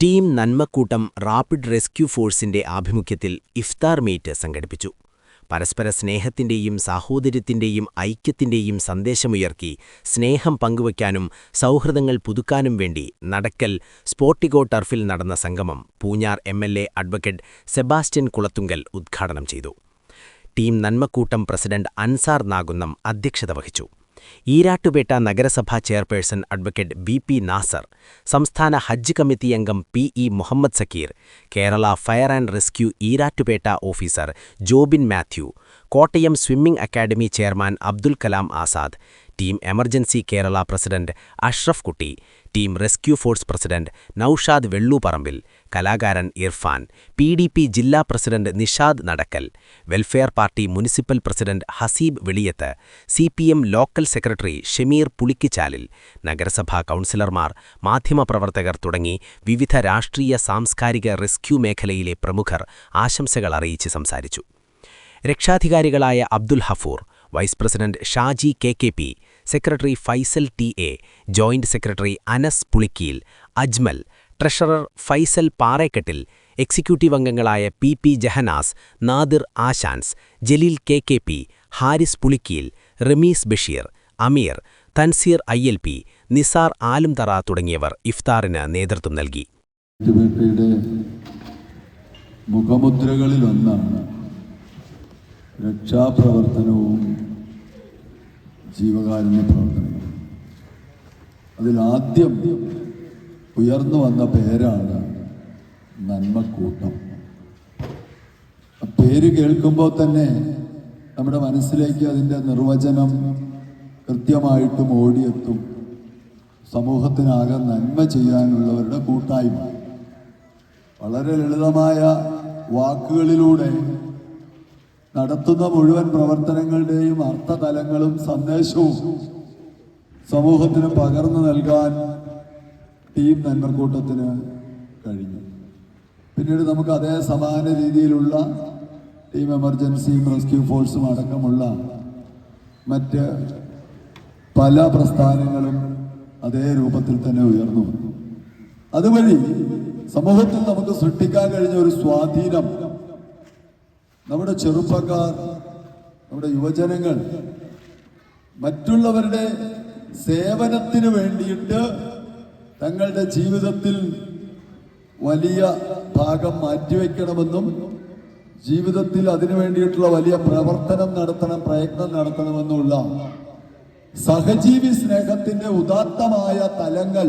Team നന്മക്കൂട്ടം rapid rescue ഫോഴ്സിന്റെ ആഭിമുഖ്യത്തിൽ ഇഫ്താർ meet സംഘടിപ്പിച്ചു. പരസ്പര സ്നേഹത്തിന്റെയും സാഹോദര്യത്തിന്റെയും ഐക്യത്തിന്റെയും സന്ദേശമുയർത്തി സ്നേഹം പങ്കുവയ്ക്കാനും സൗഹൃദങ്ങൾ പുതുക്കാനും വേണ്ടി നടക്കൽ സ്പോർട്ടിഗോ ടർഫിൽ നടന്ന സംഗമം Poonjar MLA advocate Sebastian Kulathunkal ഉദ്ഘാടനം ചെയ്തു. ടീം നന്മക്കൂട്ടം പ്രസിഡന്റ് അൻസാർ നാകുന്നം അധ്യക്ഷത വഹിച്ചു. ഈരാട്ടുപേട്ട നഗരസഭാ ചെയർപേഴ്സൺ അഡ്വക്കേറ്റ് ബി.പി. നാസർ, സംസ്ഥാന ഹജ്ജ് കമ്മിറ്റി അംഗം P E. Muhammad Zakir, Kerala fire and rescue Erattupetta officer Jobin Mathew, Kottayam swimming academy chairman Abdul Kalam Azad, team emergency Kerala president Ashraf Kutty, team rescue force president Naushad Velluparambil, കലാകാരൻ ഇർഫാൻ, PDP ജില്ലാ president Nishad Nadakkal, welfare party municipal president Haseeb Veliyath, CPM local secretary Shameer Pulikkichalil, നഗരസഭാ കൗൺസിലർമാർ, മാധ്യമപ്രവർത്തകർ തുടങ്ങി വിവിധ രാഷ്ട്രീയ സാംസ്കാരിക റെസ്ക്യൂ മേഖലയിലെ പ്രമുഖർ ആശംസകൾ അറിയിച്ച് സംസാരിച്ചു. രക്ഷാധികാരികളായ Abdul Hafoor, vice president Shaji KKP, secretary Faisal TA, joint secretary Anas Pulikkeel, Ajmal, treasurer Faisal Parekkettil, executive അംഗങ്ങളായ PP Jahanas, Nadir Ashans, Jaleel KKP, Haris Pulikkeel, Rameez Basheer, Ameer, Tanseer ILP, Nisar Alumthara തുടങ്ങിയവർ ഇഫ്താറിന് നേതൃത്വം നൽകി. മുഖമുദ്രകളിലൊന്നാണ് രക്ഷാപ്രവർത്തനവും ജീവകാരുണ്യ പ്രവർത്തനവും. അതിലാദ്യം ഉയർന്നു വന്ന പേരാണ് നന്മക്കൂട്ടം. പേര് കേൾക്കുമ്പോൾ തന്നെ നമ്മുടെ മനസ്സിലേക്ക് അതിൻ്റെ നിർവചനം കൃത്യമായിട്ടും ഓടിയെത്തും. സമൂഹത്തിനാകെ നന്മ ചെയ്യാനുള്ളവരുടെ കൂട്ടായ്മ. വളരെ ലളിതമായ വാക്കുകളിലൂടെ നടത്തുന്ന മുഴുവൻ പ്രവർത്തനങ്ങളുടെയും അർത്ഥതലങ്ങളും സന്ദേശവും സമൂഹത്തിന് പകർന്നു നൽകാൻ ടീം നന്മക്കൂട്ടത്തിന് കഴിഞ്ഞു. പിന്നീട് നമുക്ക് അതേ സമാന രീതിയിലുള്ള ടീം എമർജൻസിയും റെസ്ക്യൂ ഫോഴ്സും അടക്കമുള്ള മറ്റ് പല പ്രസ്ഥാനങ്ങളും അതേ രൂപത്തിൽ തന്നെ ഉയർന്നു വന്നു. അതുവഴി സമൂഹത്തിൽ നമുക്ക് സൃഷ്ടിക്കാൻ കഴിഞ്ഞ ഒരു സ്വാധീനം, നമ്മുടെ ചെറുപ്പക്കാർ, നമ്മുടെ യുവജനങ്ങൾ മറ്റുള്ളവരുടെ സേവനത്തിന് വേണ്ടിയിട്ട് തങ്ങളുടെ ജീവിതത്തിൽ വലിയ ഭാഗം മാറ്റിവെക്കണമെന്നും ജീവിതത്തിൽ അതിനു വേണ്ടിയിട്ടുള്ള വലിയ പ്രയത്നം നടത്തണമെന്നുള്ള സഹജീവി സ്നേഹത്തിന്റെ ഉദാത്തമായ തലങ്ങൾ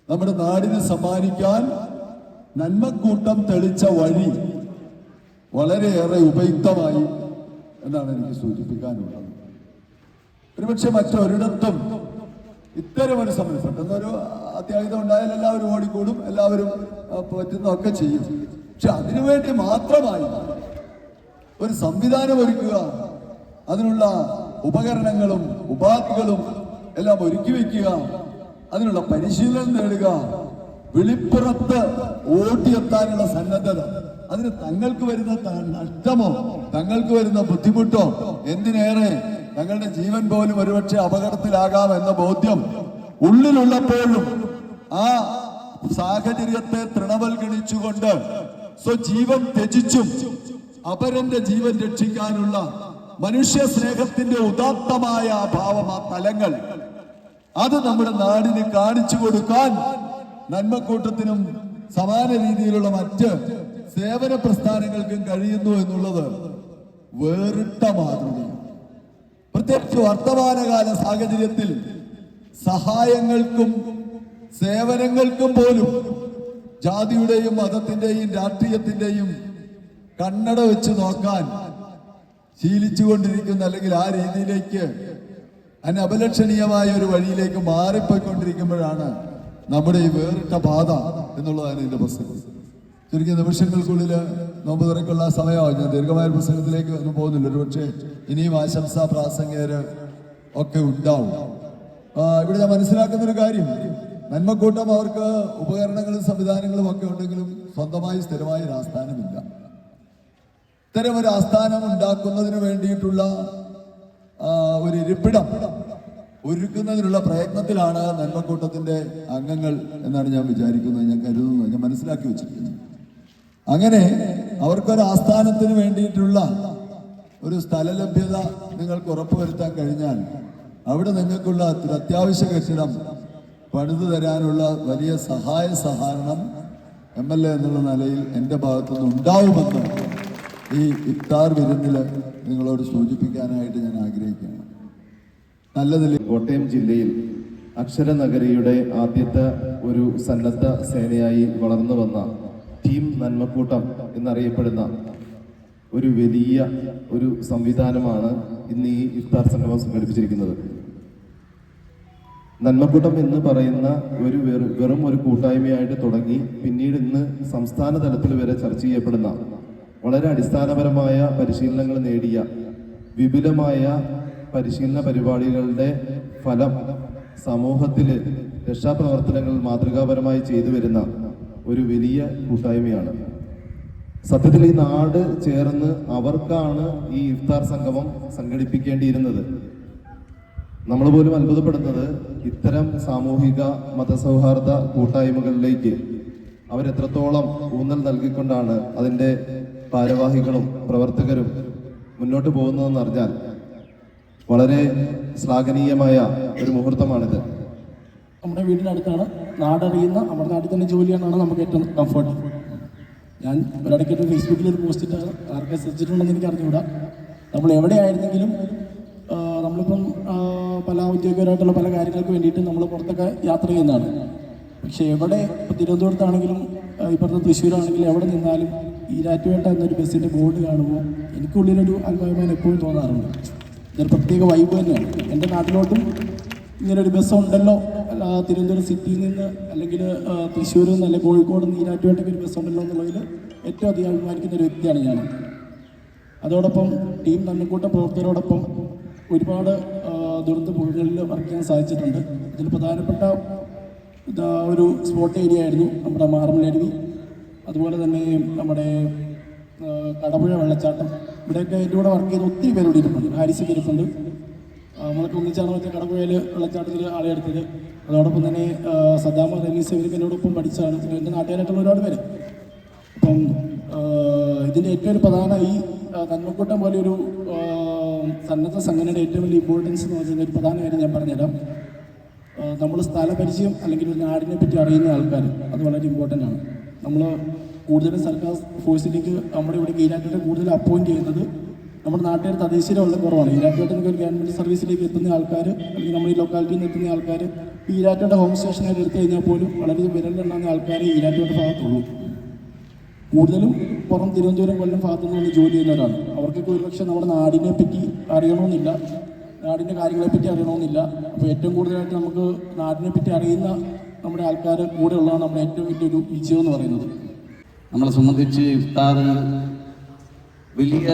നമ്മുടെ നാടിന് സമ്മാനിക്കാൻ നന്മക്കൂട്ടം തെളിച്ച വഴി വളരെയേറെ ഉപയുക്തമായി എന്നാണ് എനിക്ക് സൂചിപ്പിക്കാനുള്ളത്. ഒരുപക്ഷെ മറ്റൊരിടത്തും ഇത്തരം ഒരു സമയം പെട്ടെന്നൊരു അത്യാഹിതം ഉണ്ടായാൽ എല്ലാവരും ഓടിക്കൂടും, എല്ലാവരും പറ്റുന്നതൊക്കെ ചെയ്യും. പക്ഷെ അതിനുവേണ്ടി മാത്രമായി ഒരു സംവിധാനം ഒരുക്കുക, അതിനുള്ള ഉപകരണങ്ങളും ഉപാധികളും എല്ലാം ഒരുക്കി വയ്ക്കുക, അതിനുള്ള പരിശീലനം നേടുക, വെളിപ്പുറത്ത് ഓടിയെത്താനുള്ള സന്നദ്ധത, അതിന് തങ്ങൾക്ക് വരുന്ന നഷ്ടമോ തങ്ങൾക്ക് വരുന്ന ബുദ്ധിമുട്ടോ, എന്തിനേറെ തങ്ങളുടെ ജീവൻ പോലും ഒരുപക്ഷെ അപകടത്തിലാകാം എന്ന ബോധ്യം ഉള്ളിലുള്ളപ്പോഴും ആ സാഹചര്യത്തെ തൃണവൽഗണിച്ചുകൊണ്ട് സ്വജീവൻ ത്യജിച്ചും അപരന്റെ ജീവൻ രക്ഷിക്കാനുള്ള മനുഷ്യ സ്നേഹത്തിന്റെ ഉദാത്തമായ ഭാവം, ആ തലങ്ങൾ, അത് നമ്മുടെ നാടിന് കാണിച്ചു കൊടുക്കാൻ നന്മക്കൂട്ടത്തിനും സമാന രീതിയിലുള്ള മറ്റ് സേവന പ്രസ്ഥാനങ്ങൾക്കും കഴിയുന്നു എന്നുള്ളത് വേറിട്ട മാതൃകയാണ്. പ്രത്യേകിച്ച് വർത്തമാനകാല സാഹചര്യത്തിൽ സഹായങ്ങൾക്കും സേവനങ്ങൾക്കും പോലും ജാതിയുടെയും മതത്തിന്റെയും രാഷ്ട്രീയത്തിന്റെയും കണ്ണട വെച്ച് നോക്കാൻ ശീലിച്ചുകൊണ്ടിരിക്കുന്ന, അല്ലെങ്കിൽ ആ രീതിയിലേക്ക് അനപലക്ഷണീയമായ ഒരു വഴിയിലേക്ക് മാറിപ്പോയിക്കൊണ്ടിരിക്കുമ്പോഴാണ് നമ്മുടെ ഈ വേറിട്ട പാത എന്നുള്ളതാണ് ഇതിന്റെ പ്രസംഗം. ചുരുങ്ങിയ നിമിഷങ്ങൾക്കുള്ളിൽ നോമ്പ് തുറക്കുള്ള സമയമാണ്. ഞാൻ ദീർഘമായ പ്രസംഗത്തിലേക്ക് ഒന്നും പോകുന്നില്ല. ഒരുപക്ഷെ ഇനിയും ആശംസാ പ്രാസംഗികര് ഒക്കെ ഉണ്ടാവും. ഇവിടെ ഞാൻ മനസ്സിലാക്കുന്നൊരു കാര്യം, നന്മക്കൂട്ടം അവർക്ക് ഉപകരണങ്ങളും സംവിധാനങ്ങളും ഒക്കെ ഉണ്ടെങ്കിലും സ്വന്തമായി സ്ഥിരമായ ഒരു ആസ്ഥാനമില്ല. ഇത്തരം ഒരു ആസ്ഥാനം ഉണ്ടാക്കുന്നതിന് വേണ്ടിയിട്ടുള്ള ഒരു ഇരിപ്പിടം ഒരുക്കുന്നതിനുള്ള പ്രയത്നത്തിലാണ് നന്മക്കൂട്ടത്തിൻ്റെ അംഗങ്ങൾ എന്നാണ് ഞാൻ വിചാരിക്കുന്നത്, ഞാൻ കരുതുന്നത്, ഞാൻ മനസ്സിലാക്കി വെച്ചിരിക്കുന്നത്. അങ്ങനെ അവർക്കൊരു ആസ്ഥാനത്തിന് വേണ്ടിയിട്ടുള്ള ഒരു സ്ഥലലഭ്യത നിങ്ങൾക്ക് ഉറപ്പുവരുത്താൻ കഴിഞ്ഞാൽ അവിടെ നിങ്ങൾക്കുള്ള അത്യാവശ്യ കെട്ടിടം പണിതു തരാനുള്ള വലിയ സഹാരണം MLA എന്നുള്ള നിലയിൽ എൻ്റെ ഭാഗത്തുനിന്ന് ഉണ്ടാവുമെന്ന് ഈ ഇഫ്താർ വിരുന്നിൽ നിങ്ങളോട് സൂചിപ്പിക്കാനായിട്ട് ഞാൻ ആഗ്രഹിക്കുകയാണ്. നല്ലതിൽ കോട്ടയം ജില്ലയിൽ അക്ഷരനഗരിയുടെ ആദ്യത്തെ ഒരു സന്നദ്ധ സേനയായി വളർന്നു വന്ന ടീം നന്മക്കൂട്ടം എന്നറിയപ്പെടുന്ന ഒരു വലിയ ഒരു സംവിധാനമാണ് ഇന്ന് ഈ ഇഫ്താർ സംഗമം സംഘടിപ്പിച്ചിരിക്കുന്നത്. നന്മക്കൂട്ടം എന്ന് പറയുന്ന ഒരു വെറും ഒരു കൂട്ടായ്മയായിട്ട് തുടങ്ങി പിന്നീട് ഇന്ന് സംസ്ഥാന തലത്തിൽ വരെ ചർച്ച ചെയ്യപ്പെടുന്ന വളരെ അടിസ്ഥാനപരമായ പരിശീലനങ്ങൾ നേടിയ വിപുലമായ പരിശീലന പരിപാടികളുടെ ഫലം സമൂഹത്തിൽ രക്ഷാപ്രവർത്തനങ്ങൾ മാതൃകാപരമായി ചെയ്തു വരുന്ന ഒരു വലിയ കൂട്ടായ്മയാണ്. സത്യത്തിൽ ഈ നാട് ചേർന്ന് അവർക്കാണ് ഈ ഇഫ്താർ സംഗമം സംഘടിപ്പിക്കേണ്ടിയിരുന്നത്. നമ്മൾ പോലും അത്ഭുതപ്പെടുന്നത് ഇത്തരം സാമൂഹിക മതസൗഹാർദ്ദ കൂട്ടായ്മകളിലേക്ക് അവരെത്രത്തോളം ഊന്നൽ നൽകിക്കൊണ്ടാണ് അതിൻ്റെ ഭാരവാഹികളും പ്രവർത്തകരും മുന്നോട്ട് പോകുന്നതെന്ന് അറിഞ്ഞാൽ വളരെ ശ്ലാഘനീയമായ ഒരു മുഹൂർത്തമാണിത്. നമ്മുടെ വീടിനടുത്താണ്, നാടറിയുന്ന നമ്മുടെ നാട്ടിൽ തന്നെ ജോലിയാണെന്നാണ് നമുക്ക് ഏറ്റവും കംഫർട്ട്. ഞാൻ ഒരിടയ്ക്ക് ഫേസ്ബുക്കിൽ ഒരു പോസ്റ്റ് ഇട്ടാണ്, ആർക്കെ ശ്രദ്ധിച്ചിട്ടുണ്ടെന്ന് എനിക്ക് അറിഞ്ഞുകൂടാ. നമ്മൾ എവിടെയായിരുന്നെങ്കിലും നമ്മളിപ്പം പല ഔദ്യോഗികപരമായിട്ടുള്ള പല കാര്യങ്ങൾക്ക് വേണ്ടിയിട്ട് നമ്മൾ പുറത്തൊക്കെ യാത്ര ചെയ്യുന്നതാണ്. പക്ഷേ എവിടെ ഇപ്പോൾ തിരുവനന്തപുരത്താണെങ്കിലും ഇപ്പുറത്തെ തൃശ്ശൂരാണെങ്കിലും എവിടെ നിന്നാലും ഈരാറ്റുപേട്ട എന്നൊരു ബസ്സിൻ്റെ ബോർഡ് കാണുമ്പോൾ എനിക്കുള്ളിലൊരു അൽഭയമാൻ എപ്പോഴും തോന്നാറുണ്ട്. ഇതൊരു പ്രത്യേക വൈബ് തന്നെയാണ്. എൻ്റെ നാട്ടിലോട്ടും ഇങ്ങനൊരു ബസ്സുണ്ടല്ലോ, തിരുവനന്തപുരം സിറ്റിയിൽ നിന്ന് അല്ലെങ്കിൽ തൃശ്ശൂരിൽ നിന്ന് അല്ലെങ്കിൽ കോഴിക്കോട് നിന്ന് ഈരാറ്റുപേട്ടയ്ക്ക് ഒരു ബസ്സുണ്ടല്ലോ എന്നുള്ളതിൽ ഏറ്റവും അധികം അഭിമാനിക്കുന്ന ഒരു വ്യക്തിയാണ് ഞാൻ. അതോടൊപ്പം ടീം നന്മക്കൂട്ടം പ്രവർത്തകരോടൊപ്പം ഒരുപാട് ദുരന്ത മുഖങ്ങളിൽ വർക്ക് ചെയ്യാൻ സാധിച്ചിട്ടുണ്ട്. ഇതിൽ പ്രധാനപ്പെട്ട ഒരു സ്പോട്ട് ഏരിയ ആയിരുന്നു നമ്മുടെ മാറമലരുവി, അതുപോലെ തന്നെ നമ്മുടെ കടപുഴ വെള്ളച്ചാട്ടം. ഇവിടെയൊക്കെ എൻ്റെ കൂടെ വർക്ക് ചെയ്ത് ഒത്തിരി പേര് ഇവിടെ ഇരിപ്പുണ്ട്. ഹാരിസ് ഇരിപ്പുണ്ട്. നമ്മളൊക്കെ ഒന്നിച്ചാണ് മറ്റേ കടപുഴയിൽ വെള്ളച്ചാട്ടത്തിൽ ആളെടുത്തത്. അതോടൊപ്പം തന്നെ സദ്ദാമ റമീസ് ഇവർക്ക് എന്നോടൊപ്പം പഠിച്ചതാണ്. പിന്നെ എൻ്റെ നാട്ടുകാരായിട്ടുള്ള ഒരുപാട് പേര്. അപ്പം ഇതിൻ്റെ ഏറ്റവും ഒരു പ്രധാന ഈ നന്മക്കൂട്ടം പോലെ ഒരു സന്നദ്ധ സംഘടനയുടെ ഏറ്റവും വലിയ ഇമ്പോർട്ടൻസ് എന്ന് വെച്ചാൽ ഒരു പ്രധാന കാര്യം ഞാൻ പറഞ്ഞുതരാം. നമ്മൾ സ്ഥലപരിചയം അല്ലെങ്കിൽ ഒരു നാടിനെ പറ്റി അറിയുന്ന ആൾക്കാർ, അത് വളരെ ഇമ്പോർട്ടൻ്റ് ആണ്. നമ്മൾ കൂടുതലും സർക്കാർ ഫോഴ്സിലേക്ക് നമ്മുടെ ഇവിടെ ഈരാറ്റുപേട്ട കൂടുതൽ അപ്പോയിൻറ്റ് ചെയ്യുന്നത് നമ്മുടെ നാട്ടുകാർ തദ്ദേശീയ വളരെ കുറവാണ്. ഈരാറ്റുപേട്ട ഒരു ഗവൺമെൻറ് സർവീസിലേക്ക് എത്തുന്ന ആൾക്കാർ അല്ലെങ്കിൽ നമ്മുടെ ഈ ലൊക്കാലിറ്റിയിൽ നിന്ന് എത്തുന്ന ആൾക്കാർ ഈരാറ്റുപേട്ട ഹോം സ്റ്റേഷനായിട്ട് എടുത്തു കഴിഞ്ഞാൽ പോലും വളരെ വിരലിലുണ്ടാകുന്ന ആൾക്കാർ ഈരാറ്റുപേട്ട ഭാഗത്തുള്ളൂ. കൂടുതലും പുറം തിരുവനന്തപുരം കൊല്ലം ഭാഗത്തുനിന്ന് വന്ന് ജോലി ചെയ്യുന്നവരാണ്. അവർക്കൊക്കെ ഒരുപക്ഷെ നമ്മുടെ നാടിനെ പറ്റി അറിയണമെന്നില്ല, നാടിൻ്റെ കാര്യങ്ങളെപ്പറ്റി അറിയണമെന്നില്ല. അപ്പോൾ ഏറ്റവും കൂടുതലായിട്ട് നമുക്ക് നാടിനെ പറ്റി അറിയുന്ന നമ്മുടെ ആൾക്കാർ കൂടെ ഉള്ളതാണ് നമ്മുടെ ഏറ്റവും വലിയൊരു വിജയം എന്ന് പറയുന്നത്. നമ്മളെ സംബന്ധിച്ച് ഇഫ്താർ വലിയ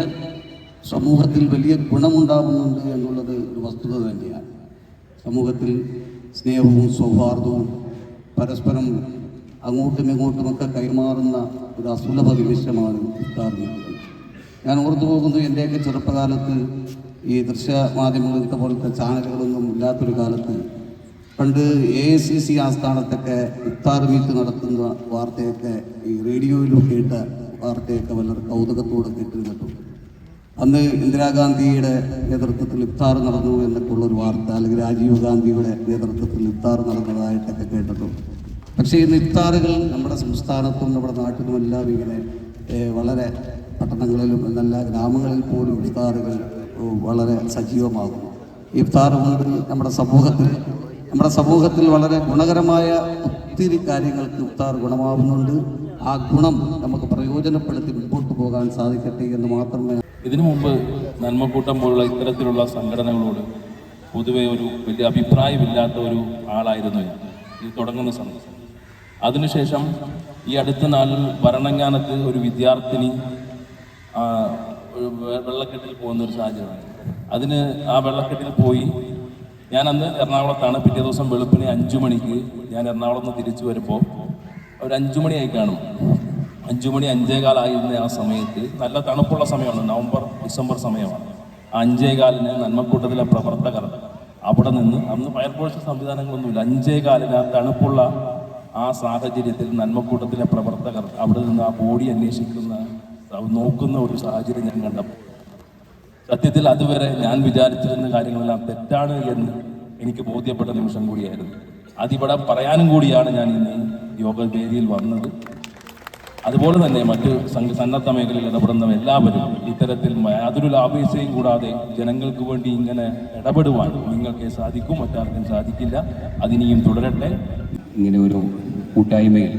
സമൂഹത്തിൽ വലിയ ഗുണമുണ്ടാകുന്നുണ്ട് എന്നുള്ളത് ഒരു വസ്തുത തന്നെയാണ്. സമൂഹത്തിൽ സ്നേഹവും സൗഹാർദ്ദവും പരസ്പരം അങ്ങോട്ടും ഇങ്ങോട്ടുമൊക്കെ കൈമാറുന്ന ഒരു അസുലഭ നിമിഷമാണ് ഇഫ്താർ മീറ്റുകൾ. ഞാൻ ഓർത്തു പോകുന്നു, എൻ്റെയൊക്കെ ചെറുപ്പകാലത്ത് ഈ ദൃശ്യമാധ്യമങ്ങളത്തെ പോലത്തെ ചാനലുകളൊന്നും ഇല്ലാത്തൊരു കാലത്ത് പണ്ട് AICC ആസ്ഥാനത്തൊക്കെ ഇഫ്താർ മീറ്റ് നടത്തുന്ന വാർത്തയൊക്കെ ഈ റേഡിയോയിലും കേട്ട വാർത്തയൊക്കെ വളരെ കൗതുകത്തോടെ കേട്ടിരുന്നിട്ടുണ്ട്. അന്ന് ഇന്ദിരാഗാന്ധിയുടെ നേതൃത്വത്തിൽ ഇഫ്താർ നടന്നു എന്നൊക്കെ ഉള്ളൊരു വാർത്ത, അല്ലെങ്കിൽ രാജീവ് ഗാന്ധിയുടെ നേതൃത്വത്തിൽ ഇഫ്താർ നടന്നതായിട്ടൊക്കെ കേട്ടിട്ടുണ്ട്. പക്ഷേ ഇന്ന് ഇഫ്താറുകൾ നമ്മുടെ സംസ്ഥാനത്തും നമ്മുടെ നാട്ടിലുമെല്ലാം ഇങ്ങനെ വളരെ പട്ടണങ്ങളിലും എന്നല്ല ഗ്രാമങ്ങളിൽ പോലും ഇഫ്താറുകൾ വളരെ സജീവമാകും. ഇഫ്താർ കൊണ്ട് നമ്മുടെ സമൂഹത്തിൽ വളരെ ഗുണകരമായ ഒത്തിരി കാര്യങ്ങൾക്ക് ഇഫ്താർ ഗുണമാവുന്നുണ്ട്. ആ ഗുണം നമുക്ക് പ്രയോജനപ്പെടുത്തി മുൻപോട്ട് പോകാൻ സാധിക്കട്ടെ എന്ന് മാത്രമേ. ഇതിനു മുമ്പ് നന്മക്കൂട്ടം പോലുള്ള ഇത്തരത്തിലുള്ള സംഘടനകളോട് പൊതുവെ ഒരു വലിയ അഭിപ്രായമില്ലാത്ത ഒരു ആളായിരുന്നു ഇത് തുടങ്ങുന്ന സമയത്ത്. അതിനുശേഷം ഈ അടുത്ത നാളിൽ ഭരണങ്ങാനത്ത് ഒരു വിദ്യാർത്ഥിനി വെള്ളക്കെട്ടിൽ പോകുന്ന ഒരു സാഹചര്യമാണ്. അതിന് ആ വെള്ളക്കെട്ടിൽ പോയി ഞാൻ അന്ന് എറണാകുളത്താണ്. പിറ്റേ ദിവസം വെളുപ്പിന് 5 മണിക്ക് ഞാൻ എറണാകുളത്ത് നിന്ന് തിരിച്ചു വരുമ്പോൾ ഒരു 5 മണിയായി കാണും. 5 മണി 5:15 ആ സമയത്ത് നല്ല തണുപ്പുള്ള സമയമാണ്, നവംബർ ഡിസംബർ സമയമാണ്. ആ 5:15 നന്മക്കൂട്ടത്തിലെ പ്രവർത്തകർ അവിടെ നിന്ന് അന്ന് ഫയർഫോഴ്സ് സംവിധാനങ്ങളൊന്നുമില്ല, 5:15 ആ തണുപ്പുള്ള ആ സാഹചര്യത്തിൽ നന്മക്കൂട്ടത്തിലെ പ്രവർത്തകർ അവിടെ നിന്ന് ആ ബോഡി അന്വേഷിക്കുന്ന നോക്കുന്ന ഒരു സാഹചര്യം ഞാൻ കണ്ടപ്പോൾ സത്യത്തിൽ അതുവരെ ഞാൻ വിചാരിച്ചിരുന്ന കാര്യങ്ങളെല്ലാം തെറ്റാണ് എന്ന് എനിക്ക് ബോധ്യപ്പെട്ട നിമിഷം കൂടിയായിരുന്നു. അതിവിടെ പറയാനും കൂടിയാണ് ഞാൻ ഇന്ന് യോഗ വേദിയിൽ വന്നത്. അതുപോലെ തന്നെ മറ്റ് സന്നദ്ധ മേഖലയിൽ ഇടപെടുന്ന എല്ലാവരും ഇത്തരത്തിൽ യാതൊരു ലാഭേച്ഛയും കൂടാതെ ജനങ്ങൾക്ക് വേണ്ടി ഇങ്ങനെ ഇടപെടുവാൻ നിങ്ങൾക്ക് സാധിക്കും, മറ്റാർക്കും സാധിക്കില്ല. അതിനിയും തുടരട്ടെ. ഇങ്ങനെ ഒരു കൂട്ടായ്മയിൽ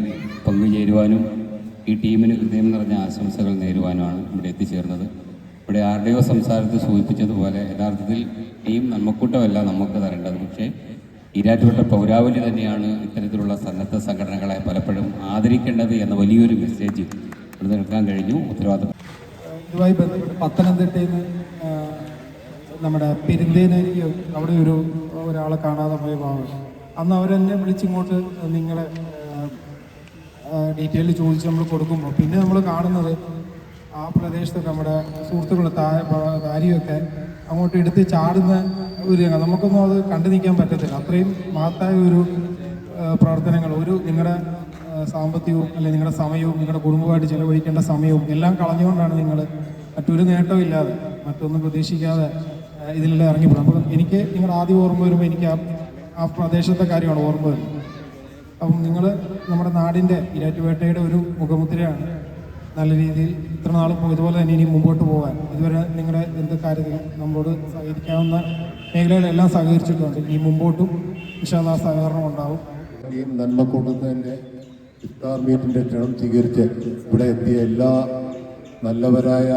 പങ്കുചേരുവാനും ഈ ടീമിന് ഹൃദയം നിറഞ്ഞ ആശംസകൾ നേരുവാനുമാണ് ഇവിടെ എത്തിച്ചേർന്നത്. ഇവിടെ ആരുടെയോ സംസാരത്തിൽ സൂചിപ്പിച്ചതുപോലെ യഥാർത്ഥത്തിൽ ടീം നമ്മക്കൂട്ടമല്ല നമുക്ക് തരേണ്ടത്, പക്ഷേ ഈരാറ്റുപേട്ട പൗരാവലി തന്നെയാണ് ഇത്തരത്തിലുള്ള സന്നദ്ധ സംഘടനകളെ പലപ്പോഴും ആദരിക്കേണ്ടത് എന്ന വലിയൊരു മെസ്സേജ് ഇവിടെ നിൽക്കാൻ കഴിഞ്ഞു. ഉത്തരവാദിത്വം ഇതുമായി ബന്ധപ്പെട്ട് പത്തനംതിട്ടയിൽ നിന്ന് നമ്മുടെ പെരുന്തേനരിക്ക് അവിടെ ഒരാളെ കാണാതെ പോയ ഭാഗം, അന്ന് അവരെന്നെ വിളിച്ചിങ്ങോട്ട് നിങ്ങളെ ഡീറ്റെയിൽ ചോദിച്ച് നമ്മൾ കൊടുക്കുമ്പോൾ പിന്നെ നമ്മൾ കാണുന്നത് ആ പ്രദേശത്തൊക്കെ നമ്മുടെ സുഹൃത്തുക്കൾ ഭാര്യയൊക്കെ അങ്ങോട്ട് എടുത്ത് ചാടുന്ന ഒരു രംഗം, നമുക്കൊന്നും അത് കണ്ടു നിൽക്കാൻ പറ്റത്തില്ല. അത്രയും മഹത്തായ ഒരു പ്രവർത്തനങ്ങൾ, നിങ്ങളുടെ സാമ്പത്തികവും അല്ലെങ്കിൽ നിങ്ങളുടെ സമയവും നിങ്ങളുടെ കുടുംബമായിട്ട് ചിലവഴിക്കേണ്ട സമയവും എല്ലാം കളഞ്ഞുകൊണ്ടാണ് നിങ്ങൾ മറ്റൊരു നേട്ടവും ഇല്ലാതെ മറ്റൊന്നും പ്രതീക്ഷിക്കാതെ ഇതിലെല്ലാം ഇറങ്ങിപ്പെടും. അപ്പോൾ എനിക്ക് നിങ്ങളുടെ ആദ്യം ഓർമ്മ വരുമ്പോൾ എനിക്ക് ആ പ്രദേശത്തെ കാര്യമാണ് ഓർമ്മ വരുന്നത്. അപ്പം നിങ്ങൾ നമ്മുടെ നാടിൻ്റെ ഈരാറ്റുപേട്ടയുടെ ഒരു മുഖമുദ്രയാണ്. നല്ല രീതിയിൽ ഇത്ര നാൾ ഇതുപോലെ തന്നെ ഇനി മുമ്പോട്ട് പോകാൻ ഇതുവരെ നിങ്ങളുടെ എന്ത് കാര്യത്തിലും നമ്മളോട് സഹകരിക്കാവുന്ന മേഖലകളെല്ലാം സഹകരിച്ചിട്ടുണ്ട്. ഈ മുമ്പോട്ടും ഇൻഷാല്ലാ സഹകരണം ഉണ്ടാവും. ഈ നന്മക്കൂട്ടത്തിൻ്റെ ഇഫ്താർ മീറ്റിൻ്റെ ക്ഷണം സ്വീകരിച്ച് ഇവിടെ എത്തിയ എല്ലാ നല്ലവരായ